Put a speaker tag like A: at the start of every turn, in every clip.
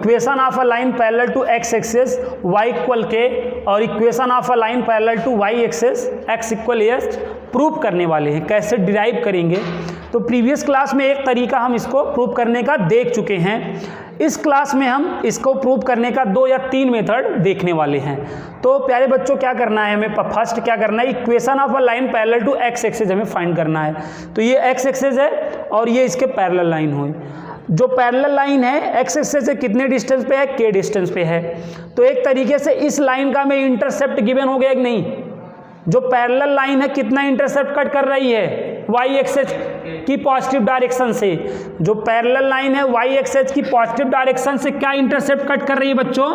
A: Equation of a line parallel to X axis y equal K और equation of a line parallel to y axis x equal S prove करने वाले हैं। कैसे derive करेंगे, तो previous class में एक तरीका हम इसको प्रूव करने का देख चुके हैं। इस क्लास में हम इसको प्रूव करने का 2 या 3 मेथड देखने वाले हैं। तो प्यारे बच्चों क्या करना है, हमें फर्स्ट क्या करना है, equation of a line parallel to X axis हमें फाइंड करना है। तो ये एक्स एक्सिस है और ये इसके पैरेलल लाइन हुई। जो पैरेलल लाइन है एक्स एक्सिस से कितने डिस्टेंस पे है, के डिस्टेंस पे है। तो एक तरीके से इस लाइन का हमें इंटरसेप्ट गिवन हो गया कि नहीं। जो पैरेलल लाइन है कितना इंटरसेप्ट कट कर रही है, वाई एक्सिस की पॉजिटिव डायरेक्शन से। जो पैरेलल लाइन है वाई एक्सिस की पॉजिटिव डायरेक्शन से क्या इंटरसेप्ट कट कर रही है बच्चों,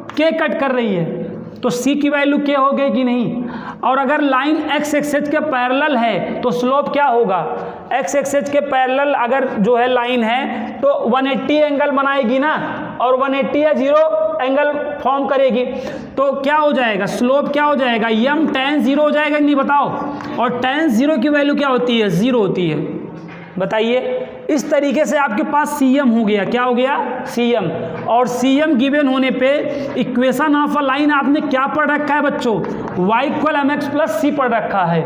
A: के कट कर रही है। तो सी की वैल्यू के हो गई कि नहीं। और अगर लाइन एक्स एक्सिस के पैरेलल है तो स्लोप क्या होगा, एक्स एक्सिस के पैरेलल अगर जो है लाइन है तो 180 एंगल बनाएगी ना, और 180 या 0 एंगल फॉर्म करेगी। तो क्या हो जाएगा, स्लोप क्या हो जाएगा, यम tan 0 हो जाएगा कि नहीं बताओ। और tan 0 की वैल्यू क्या होती है, 0 होती है। बताइए, इस तरीके से आपके पास सीएम हो गया, क्या हो गया, सीएम। और सीएम गिवन होने पे इक्वेशन ऑफ अ लाइन आपने क्या पढ़ रखा है बच्चों, y equal m x plus c पढ़ रखा है।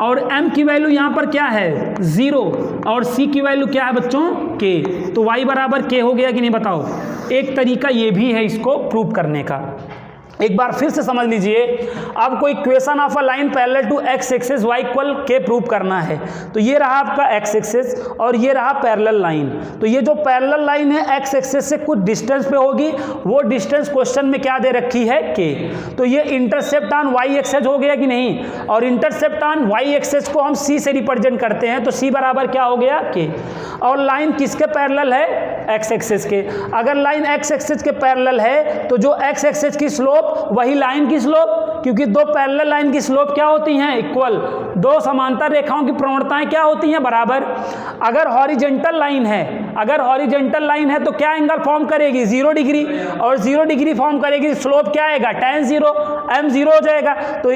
A: और m की वैल्यू यहाँ पर क्या है, 0, और c की वैल्यू क्या है बच्चों, k। तो y बराबर k हो गया कि नहीं बताओ। एक तरीका ये भी है इसको प्रूव करने का। एक बार फिर से समझ लीजिए, आपको equation of a line parallel to X axis y equal K prove करना है। तो ये रहा आपका एक्स एक्सिस और ये रहा पैरेलल लाइन। तो ये जो पैरेलल लाइन है एक्स एक्सिस से कुछ डिस्टेंस पे होगी, वो डिस्टेंस क्वेश्चन में क्या दे रखी है, के। तो ये इंटरसेप्ट ऑन y एक्सिस हो गया कि नहीं। और इंटरसेप्ट ऑन y एक्सिस को हम c से रिप्रेजेंट करते हैं, तो c बराबर क्या हो गया, के। और लाइन किसके पैरेलल है, एक्स एक्सिस के। अगर लाइन एक्स एक्सिस के पैरेलल है तो जो एक्स एक्सिस की स्लोप वही लाइन की स्लोप, क्योंकि दो पैरेलल लाइन की स्लोप क्या होती हैं, इक्वल। दो समांतर रेखाओं की प्रवणताएं क्या होती हैं, बराबर। अगर हॉरिजेंटल लाइन है, अगर हॉरिजेंटल लाइन है तो क्या एंगल फॉर्म करेगी, 0 डिग्री। और 0 डिग्री फॉर्म करेगी, स्लोप क्या आएगा, tan 0, m 0 हो जाएगा। तो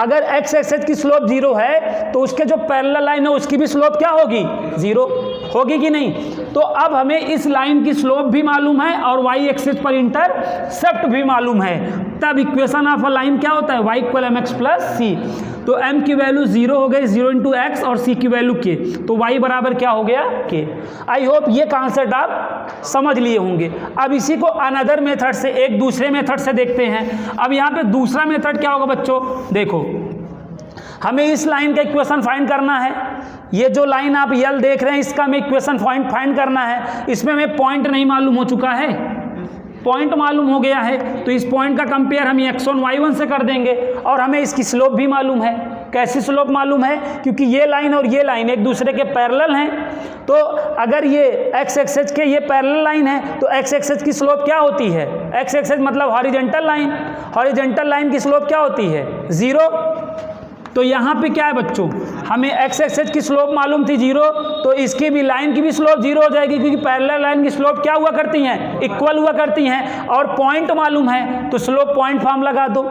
A: अगर एक्स एक्सिस की स्लोप 0 है तो उसके जो पैरेलल लाइन है उसकी भी स्लोप क्या होगी, 0 होगी कि नहीं। तो अब हमें इस लाइन की स्लोप भी मालूम है और y एक्सिस पर इंटरसेप्ट भी मालूम है। तब इक्वेशन ऑफ अ लाइन क्या होता है, y equal m x plus c. तो m की वैल्यू 0 हो गई, 0 इंटू एक्स, और c की वैल्यू k। तो y बराबर क्या हो गया, k। आई होप ये कॉन्सेप्ट आप समझ लिए होंगे। अब इसी को अनदर मेथड से, एक दूसरे मेथड से देखते हैं। अब यहाँ पे दूसरा मेथड क्या होगा बच्चों, देखो हमें इस लाइन का इक्वेशन फाइंड करना है। ये जो लाइन आप यल देख रहे हैं इसका हमें इक्वेशन फाइंड करना है। इसमें हमें पॉइंट नहीं मालूम हो चुका है, पॉइंट मालूम हो गया है। तो इस पॉइंट का कंपेयर हम x1 y1 से कर देंगे। और हमें इसकी स्लोप भी मालूम है। कैसी स्लोप मालूम है, क्योंकि ये लाइन और ये लाइन एक दूसरे के पैरेलल हैं। तो अगर ये x एक्सिस के ये पैरेलल लाइन है तो x एक्सिस की स्लोप क्या होती है, x एक्सिस मतलब हॉरिजेंटल लाइन, हॉरिजेंटल लाइन की स्लोप क्या होती है, 0। तो यहाँ पे क्या है बच्चों, हमें एक्स एक्सिस की स्लोप मालूम थी 0, तो इसकी भी लाइन की भी स्लोप 0 हो जाएगी, क्योंकि पैरेलल लाइन की स्लोप क्या हुआ करती हैं, इक्वल हुआ करती हैं। और पॉइंट मालूम है तो स्लोप पॉइंट फॉर्म लगा दो,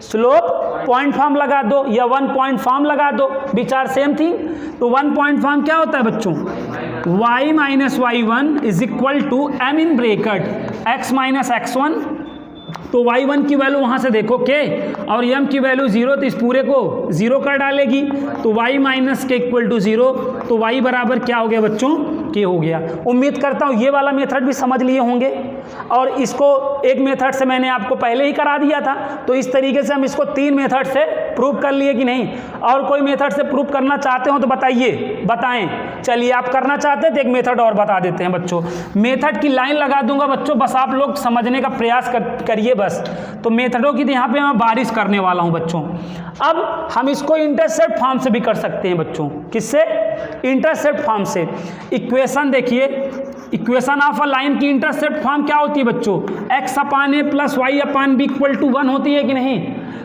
A: स्लोप पॉइंट फॉर्म लगा दो, या 1 पॉइंट फॉर्म लगा दो, विचार सेम थिंग। तो 1 पॉइंट फॉर्म क्या होता है बच्चों, y minus y1 is equal to m in bracket x minus x1। तो y1 की वैल्यू वहाँ से देखो k, और m की वैल्यू 0, तो इस पूरे को 0 कर डालेगी। तो y माइनस के इक्वल टू 0, तो y बराबर क्या हो गया बच्चों, k हो गया। उम्मीद करता हूँ ये वाला मेथड भी समझ लिए होंगे। और इसको एक मेथड से मैंने आपको पहले ही करा दिया था, तो इस तरीके से हम इसको 3 मेथड से प्रूव कर लिए कि नहीं। और कोई मेथड से प्रूव करना चाहते हो तो बताइए, बताएं। चलिए आप करना चाहते हैं तो एक मेथड और बता देते हैं बच्चों। मेथड की लाइन लगा दूंगा बच्चों, बस आप लोग समझने का प्रयास करिए बस। तो मेथडों की यहाँ पे मैं बारिश करने वाला हूँ बच्चों। अब हम इसको इंटरसेप्ट फॉर्म से भी कर सकते हैं बच्चों। किससे, इंटरसेप्ट फॉर्म से। इक्वेशन देखिए, इक्वेशन ऑफ अ लाइन की इंटरसेप्ट फॉर्म क्या होती है बच्चों, x upon A plus Y upon B equal to 1 होती है कि नहीं।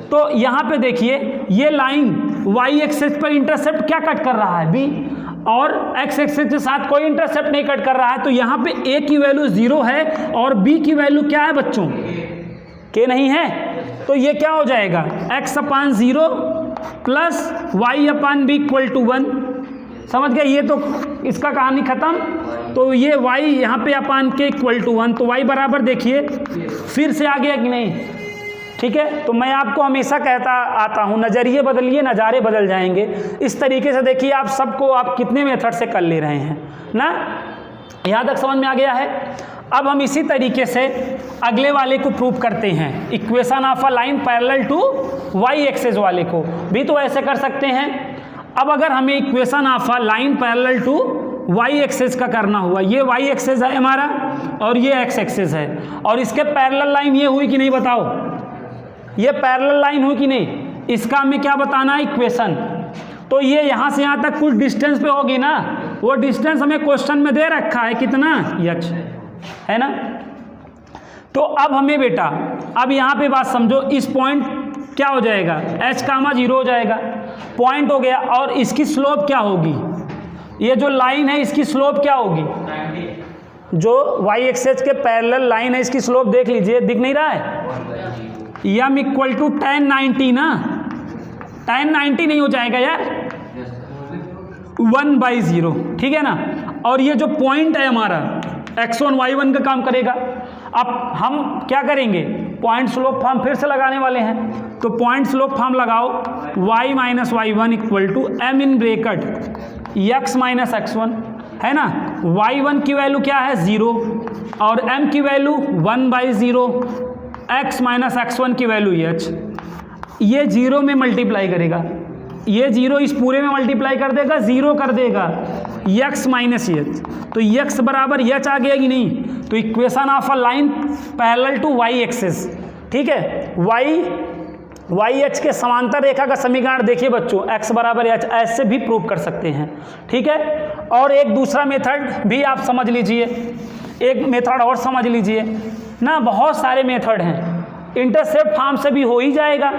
A: तो यहाँ पे देखिए ये लाइन y एक्सिस पर इंटरसेप्ट क्या कट कर रहा है, b, और x एक्सिस के साथ कोई इंटरसेप्ट नहीं कट कर रहा है। तो यहाँ पे a की वैल्यू 0 है और b की वैल्यू क्या है बच्चों, k नहीं है। तो ये क्या हो जाएगा, x upon 0 plus Y upon B equal to 1। समझ गए, ये तो इसका कहानी खत्म। तो ये y यहाँ पे अपान के इक्वल टू 1, तो y बराबर देखिए फिर से आ गया कि नहीं, ठीक है। तो मैं आपको हमेशा कहता आता हूँ, नज़रिए बदलिए नज़ारे बदल जाएंगे। इस तरीके से देखिए आप सबको आप कितने मेथड से कर ले रहे हैं ना, यहाँ तक समझ में आ गया है। अब हम इसी तरीके से अगले वाले को प्रूव करते हैं, equation of a line parallel to Y axis वाले को भी तो ऐसे कर सकते हैं। अब अगर हमें equation of a line parallel to Y axis का करना हुआ, ये वाई एक्सेस है हमारा और ये एक्स एक्सेस है, और इसके पैरेलल लाइन ये हुई कि नहीं बताओ, ये पैरेलल लाइन हुई कि नहीं, इसका हमें क्या बताना है, इक्वेशन। तो ये यहाँ से यहाँ तक कुछ डिस्टेंस पे होगी ना, वो डिस्टेंस हमें क्वेश्चन में दे रखा है कितना, h है ना। तो अब हमें बेटा अब यहाँ पे बात समझो, इस पॉइंट क्या हो जाएगा, h कामा 0 हो जाएगा, पॉइंट हो गया। और इसकी स्लोप क्या होगी, ये जो लाइन है इसकी स्लोप क्या होगी, जो y एक्सेस के पैरेलल लाइन है इसकी स्लोप देख लीजिए, दिख नहीं रहा है, m इक्वल टू tan 90 ना, tan 90 नहीं हो जाएगा यार, 1/0, ठीक है ना। और ये जो पॉइंट है हमारा x1 y1 का काम करेगा। अब हम क्या करेंगे, पॉइंट स्लोप फॉर्म फिर से लगाने वाले हैं, तो पॉइंट स्लोप फॉर्म लगाओ, y minus y1 equal to m in bracket x minus x1, है ना। y1 की वैल्यू क्या है 0 और m की वैल्यू 1/0, x माइनस x1 की वैल्यू h, ये 0 में मल्टीप्लाई करेगा, ये 0 इस पूरे में मल्टीप्लाई कर देगा, 0 कर देगा, x माइनस एच, तो x बराबर h आ गया कि नहीं। तो equation of a line parallel to y axis, ठीक है, y h के समांतर रेखा का समीकरण देखिए बच्चों, x बराबर h, ऐसे भी प्रूव कर सकते हैं, ठीक है। और एक दूसरा मेथड भी आप समझ लीजिए, एक मेथड और समझ लीजिए ना, बहुत सारे मेथड हैं, इंटरसेप्ट फॉर्म से भी हो ही जाएगा,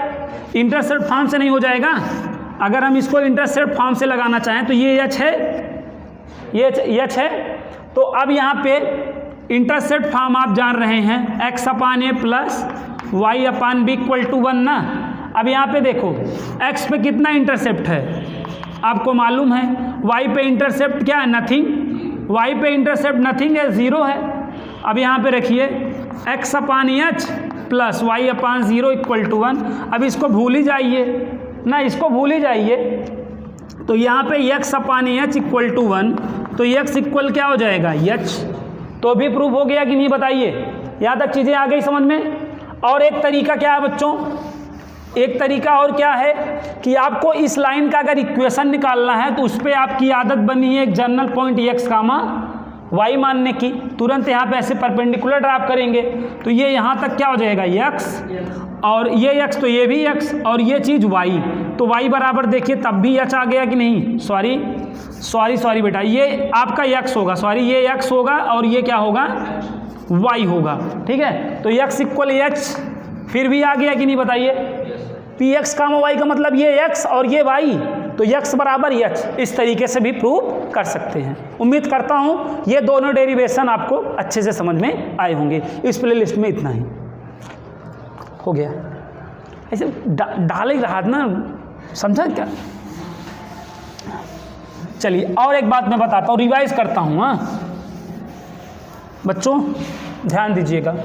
A: इंटरसेप्ट फॉर्म से नहीं हो जाएगा। अगर हम इसको इंटरसेप्ट फॉर्म से लगाना चाहें तो ये h है, ये h है, तो अब यहाँ पे इंटरसेप्ट फॉर्म आप जान रहे हैं, x upon A plus Y upon B equal to 1 ना। अब यहाँ पे देखो x पे कितना इंटरसेप्ट है आपको मालूम है, y पे इंटरसेप्ट क्या है, नथिंग, y पे इंटरसेप्ट नथिंग है, 0 है। अब यहाँ पे रखिए x upon H plus Y upon 0 equal to 1। अब इसको भूल ही जाइए ना, इसको भूल ही जाइए, तो यहाँ पे x upon H equal to 1, तो x इक्वल क्या हो जाएगा, h। तो भी प्रूफ हो गया कि नहीं बताइए, यहाँ तक चीज़ें आ गई समझ में। और एक तरीका क्या है बच्चों, एक तरीका और क्या है कि आपको इस लाइन का अगर इक्वेशन निकालना है तो उस पर आपकी आदत बनी है एक जनरल पॉइंट x कामा y मानने की, तुरंत यहाँ पे ऐसे परपेंडिकुलर ड्राप करेंगे, तो ये यहाँ तक क्या हो जाएगा x, और ये x तो ये भी x, और ये चीज़ y, तो y बराबर देखिए तब भी h आ गया कि नहीं, सॉरी बेटा, ये आपका x होगा, ये x होगा और ये क्या होगा, y होगा, ठीक है। तो x इक्वल h फिर भी आ गया कि नहीं बताइए, px कामा y का मतलब ये x और ये y, तो x बराबर h, इस तरीके से भी प्रूव कर सकते हैं। उम्मीद करता हूँ ये दोनों डेरिवेशन आपको अच्छे से समझ में आए होंगे। इस प्ले लिस्ट में इतना ही हो गया, ऐसे डाल ही रहा ना, समझा क्या। चलिए और एक बात मैं बताता हूँ, रिवाइज करता हूँ, हाँ बच्चों ध्यान दीजिएगा।